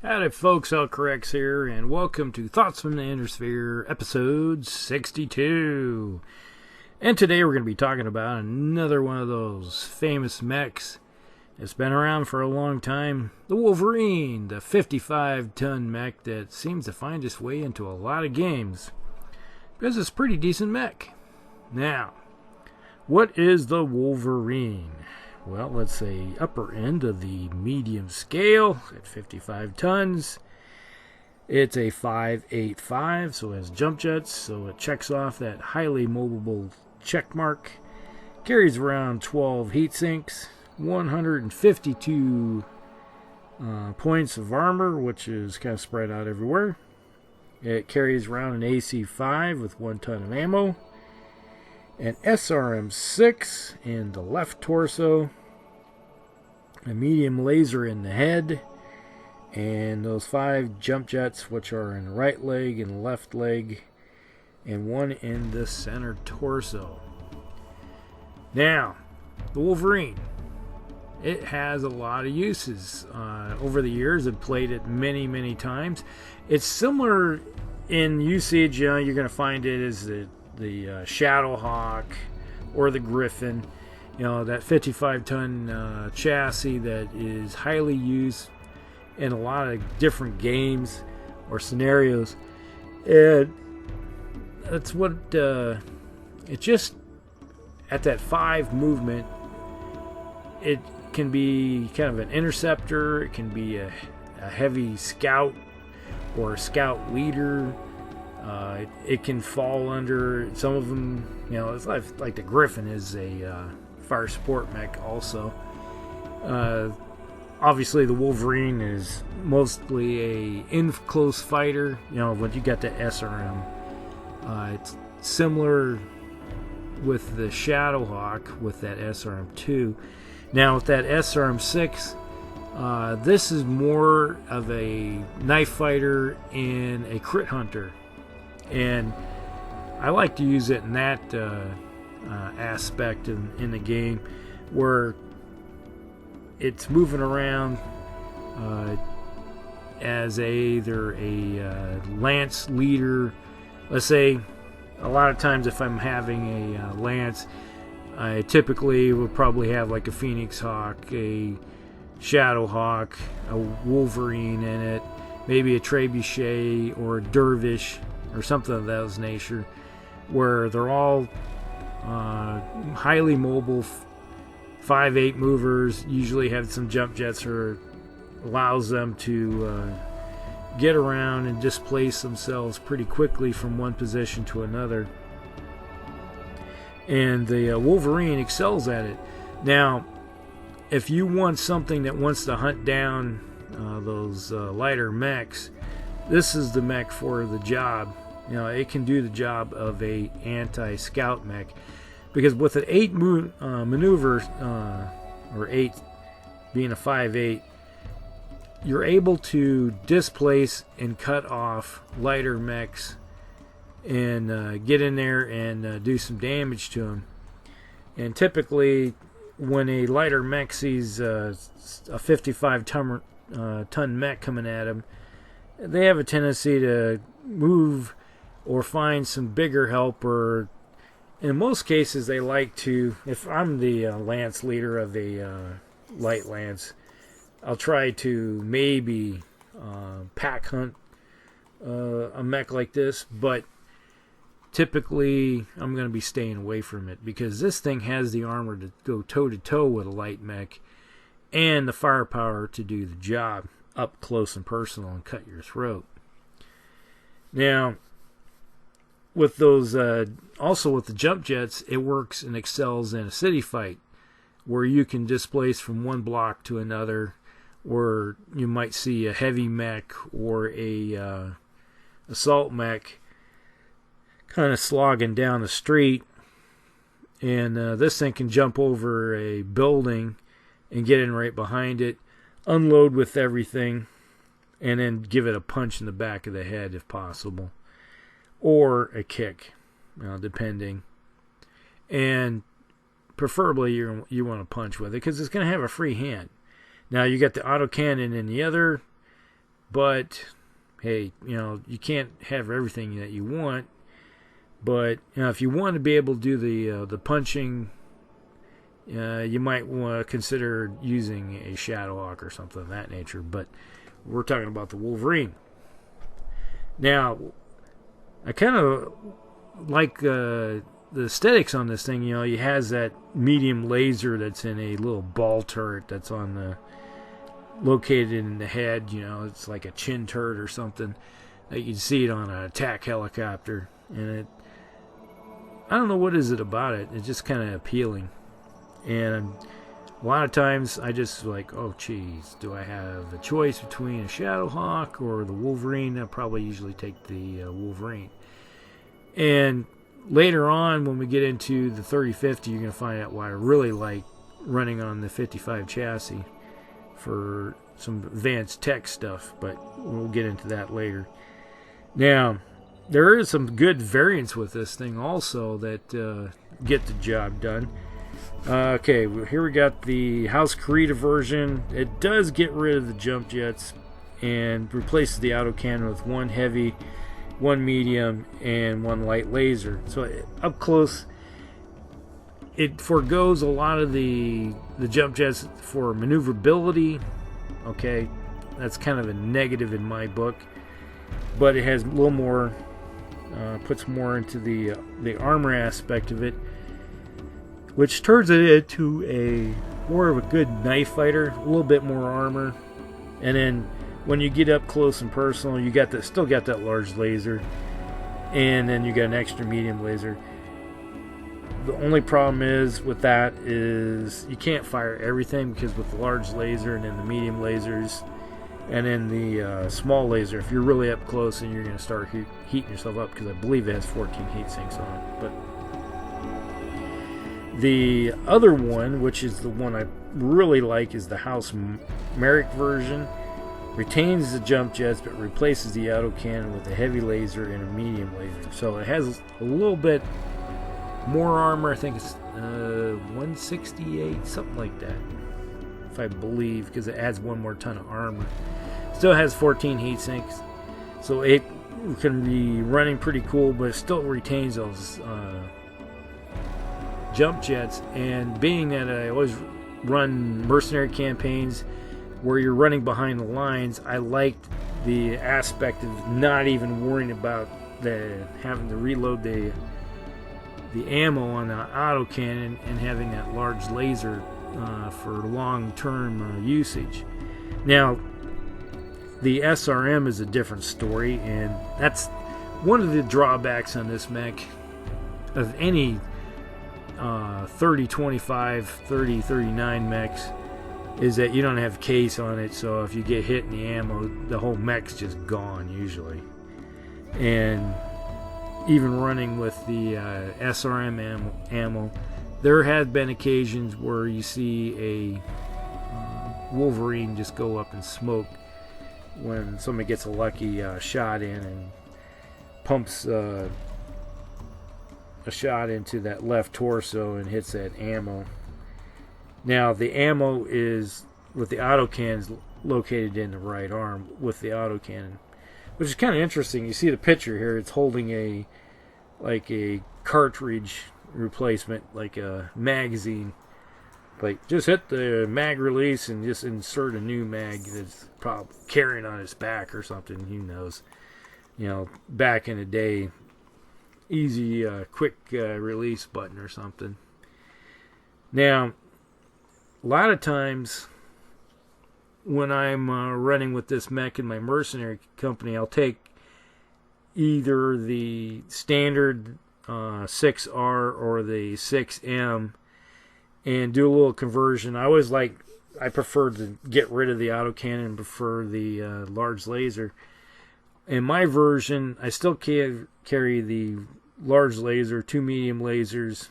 Howdy folks, Corrects here, and welcome to Thoughts from the Innersphere, episode 62. And today we're going to be talking about another one of those famous mechs. It's been around for a long time, the Wolverine, the 55-ton mech that seems to find its way into a lot of games, because it's a pretty decent mech. Now, what is the Wolverine? Well, let's say upper end of the medium scale at 55 tons. It's a 585, so it has jump jets, so it checks off that highly mobile check mark. Carries around 12 heat sinks, 152 points of armor, which is kind of spread out everywhere. It carries around an AC-5 with 1 ton of ammo. An SRM-6 in the left torso, a medium laser in the head, and those 5 jump jets, which are in the right leg and the left leg, and 1 in the center torso. Now, the Wolverine, it has a lot of uses. Over the years, I've played it many times. It's similar in usage. You're going to find it as the Shadowhawk or the Griffin, that 55-ton chassis that is highly used in a lot of different games or scenarios. And that's what it just at that 5 movement, it can be kind of an interceptor. It can be a heavy scout or a scout leader. It can fall under some of them. It's like the Griffin is a fire support mech also. Obviously, the Wolverine is mostly a in-close fighter. When you got the SRM, it's similar with the Shadowhawk with that SRM-2. Now with that SRM-6, this is more of a knife fighter and a crit hunter. And I like to use it in that aspect in the game, where it's moving around as either a lance leader. Let's say a lot of times if I'm having a lance, I typically will probably have like a Phoenix Hawk, a Shadowhawk, a Wolverine in it, maybe a Trebuchet or a Dervish or something of that nature, where they're all highly mobile, 5'8" movers, usually have some jump jets or allows them to get around and displace themselves pretty quickly from one position to another. And the Wolverine excels at it. Now, if you want something that wants to hunt down those lighter mechs, this is the mech for the job. It can do the job of a anti-scout mech, because with an 8 maneuver, or 8 being a 5'8", you're able to displace and cut off lighter mechs and get in there and do some damage to them. And typically, when a lighter mech sees a 55-ton mech coming at them, they have a tendency to move or find some bigger help, or in most cases they like to, if I'm the lance leader of a light lance, I'll try to maybe pack hunt a mech like this, but typically I'm going to be staying away from it, because this thing has the armor to go toe-to-toe with a light mech and the firepower to do the job up close and personal and cut your throat. Now, with those, also with the jump jets, it works and excels in a city fight, where you can displace from one block to another, or you might see a heavy mech or a assault mech kind of slogging down the street, and this thing can jump over a building and get in right behind it, unload with everything, and then give it a punch in the back of the head if possible, or a kick, depending. And preferably you want to punch with it, because it's going to have a free hand. Now you got the autocannon in the other but hey, you can't have everything that you want. But if you want to be able to do the punching, you might want to consider using a Shadowhawk or something of that nature. But we're talking about the Wolverine. Now, I kind of like the aesthetics on this thing. He has that medium laser that's in a little ball turret that's located in the head. It's like a chin turret or something. You can see it on an attack helicopter, and I don't know what is it about it. It's just kind of appealing. And a lot of times I just like, oh geez, do I have a choice between a Shadowhawk or the Wolverine? I'll probably usually take the Wolverine. And later on, when we get into the 3050, you're going to find out why I really like running on the 55 chassis for some advanced tech stuff, but we'll get into that later. Now, there is some good variants with this thing also that get the job done. Okay, here we got the House Karita version. It does get rid of the jump jets and replaces the autocannon with one heavy, one medium, and one light laser. So up close, it forgoes a lot of the jump jets for maneuverability. Okay, that's kind of a negative in my book, but it has a little more, puts more into the armor aspect of it, which turns it into a more of a good knife fighter, a little bit more armor. And then when you get up close and personal, you still got that large laser, and then you got an extra medium laser. The only problem is with that is you can't fire everything, because with the large laser and then the medium lasers and then the small laser, if you're really up close, and you're going to start heating yourself up, because I believe it has 14 heat sinks on it. But the other one, which is the one I really like, is the House Merrick version. Retains the jump jets, but replaces the autocannon with a heavy laser and a medium laser. So it has a little bit more armor. I think it's 168, something like that, if I believe, because it adds one more ton of armor. Still has 14 heat sinks, so it can be running pretty cool, but it still retains those jump jets. And being that I always run mercenary campaigns where you're running behind the lines, I liked the aspect of not even worrying about having to reload the ammo on the autocannon and having that large laser for long-term usage. Now, the SRM is a different story, and that's one of the drawbacks on this mech of any 30-25, 30-39 mechs, is that you don't have case on it, so if you get hit in the ammo, the whole mech's just gone usually. And even running with the SRM ammo, there have been occasions where you see a Wolverine just go up in smoke when somebody gets a lucky shot in and pumps a shot into that left torso and hits that ammo. Now, the ammo is with the autocannons located in the right arm with the autocannon, which is kind of interesting. You see the picture here; it's holding a cartridge replacement, like a magazine. Like, just hit the mag release and just insert a new mag that's probably carrying on its back or something. Who knows? Back in the day, easy, quick release button or something. Now, a lot of times when I'm running with this mech in my mercenary company, I'll take either the standard 6R or the 6M and do a little conversion. I prefer to get rid of the autocannon and prefer the large laser. In my version, I still carry the large laser, 2 medium lasers,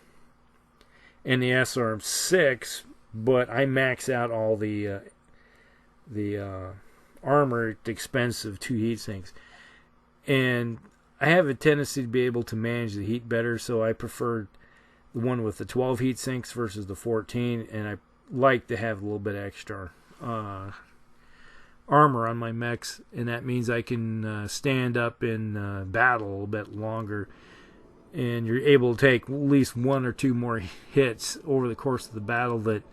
and the SRM-6, but I max out all the armor at the expense of 2 heat sinks. And I have a tendency to be able to manage the heat better, so I prefer the one with the 12 heat sinks versus the 14, and I like to have a little bit extra armor on my mechs, and that means I can stand up in battle a little bit longer, and you're able to take at least 1 or 2 more hits over the course of the battle that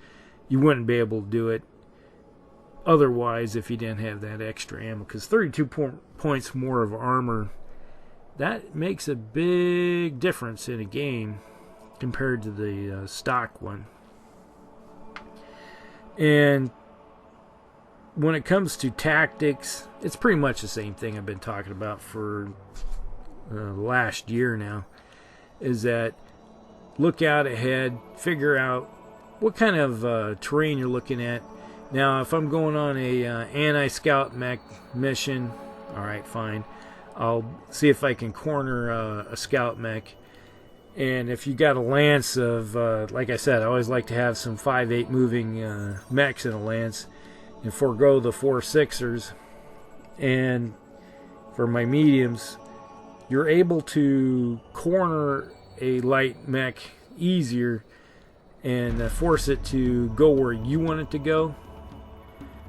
you wouldn't be able to do it otherwise if you didn't have that extra ammo. Because 32 points more of armor, that makes a big difference in a game compared to the stock one. And when it comes to tactics, it's pretty much the same thing I've been talking about for the last year now, is that look out ahead, figure out what kind of terrain you're looking at. Now, if I'm going on a anti-scout mech mission, alright, fine. I'll see if I can corner a scout mech. And if you got a lance of, like I said, I always like to have some 5/8 moving mechs in a lance, and forego the 4/6ers. And for my mediums, you're able to corner a light mech easier and force it to go where you want it to go.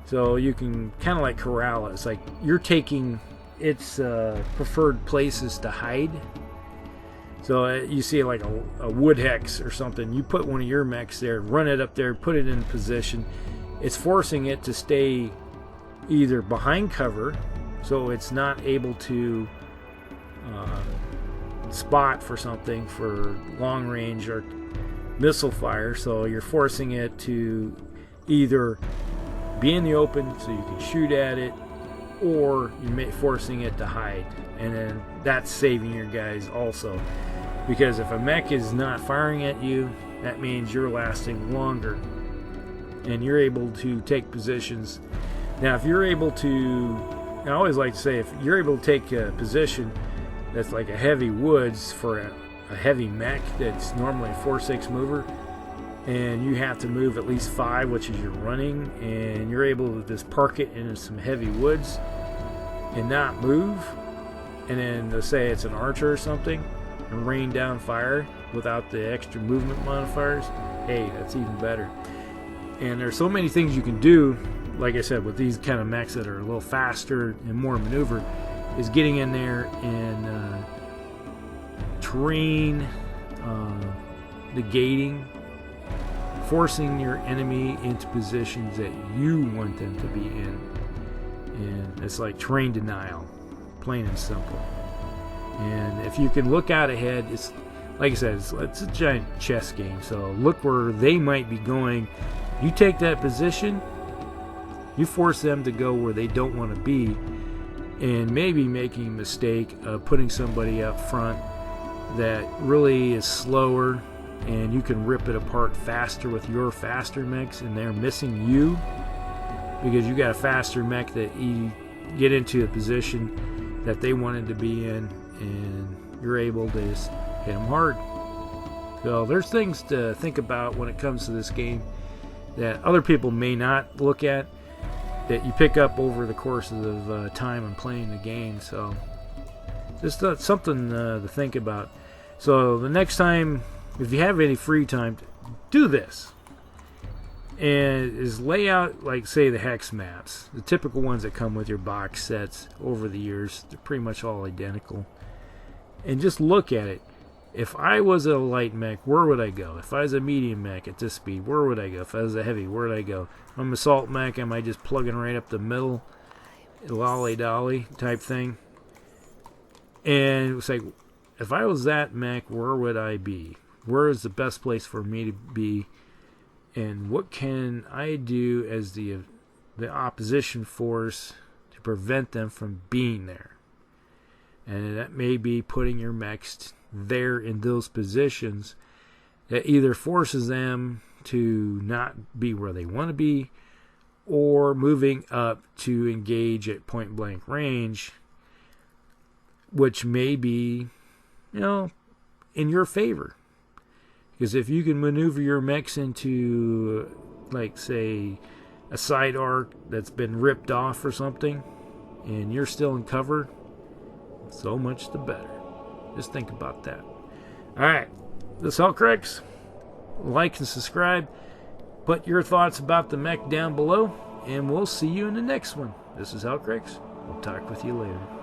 So you can kind of like corral it. It's like you're taking its preferred places to hide. So you see like a wood hex or something. You put one of your mechs there, run it up there, put it in position. It's forcing it to stay either behind cover, so it's not able to spot for something for long range or missile fire. So you're forcing it to either be in the open so you can shoot at it, or you're forcing it to hide. And then that's saving your guys also. Because if a mech is not firing at you, that means you're lasting longer. And you're able to take positions. Now, if you're able to, I always like to say, if you're able to take a position that's like a heavy woods for a heavy mech that's normally a 4/6 mover, and you have to move at least 5, which is your running, and you're able to just park it in some heavy woods and not move, and then let's say it's an archer or something, and rain down fire without the extra movement modifiers, hey, that's even better. And there's so many things you can do, like I said, with these kind of mechs that are a little faster and more maneuver, is getting in there and terrain, negating, forcing your enemy into positions that you want them to be in. And it's like terrain denial, plain and simple. And if you can look out ahead, it's like I said, it's a giant chess game. So look where they might be going. You take that position, you force them to go where they don't want to be, and maybe making a mistake of putting somebody up front that really is slower, and you can rip it apart faster with your faster mechs, and they're missing you because you got a faster mech that you get into a position that they wanted to be in, and you're able to just hit them hard. So there's things to think about when it comes to this game that other people may not look at, that you pick up over the course of time and playing the game. So just something to think about. So the next time, if you have any free time, do this. And is lay out, like, say, the hex maps, the typical ones that come with your box sets over the years. They're pretty much all identical. And just look at it. If I was a light mech, where would I go? If I was a medium mech at this speed, where would I go? If I was a heavy, where would I go? If I'm an assault mech, am I just plugging right up the middle, lolly dolly type thing? And it's like, if I was that mech, where would I be? Where is the best place for me to be? And what can I do as the opposition force to prevent them from being there? And that may be putting your mechs there in those positions that either forces them to not be where they want to be, or moving up to engage at point blank range, which may be, in your favor. Because if you can maneuver your mechs into, like, say, a side arc that's been ripped off or something, and you're still in cover, so much the better. Just think about that. Alright, this Hellcrex. Like and subscribe. Put your thoughts about the mech down below, and we'll see you in the next one. This is Hellcrix. We'll talk with you later.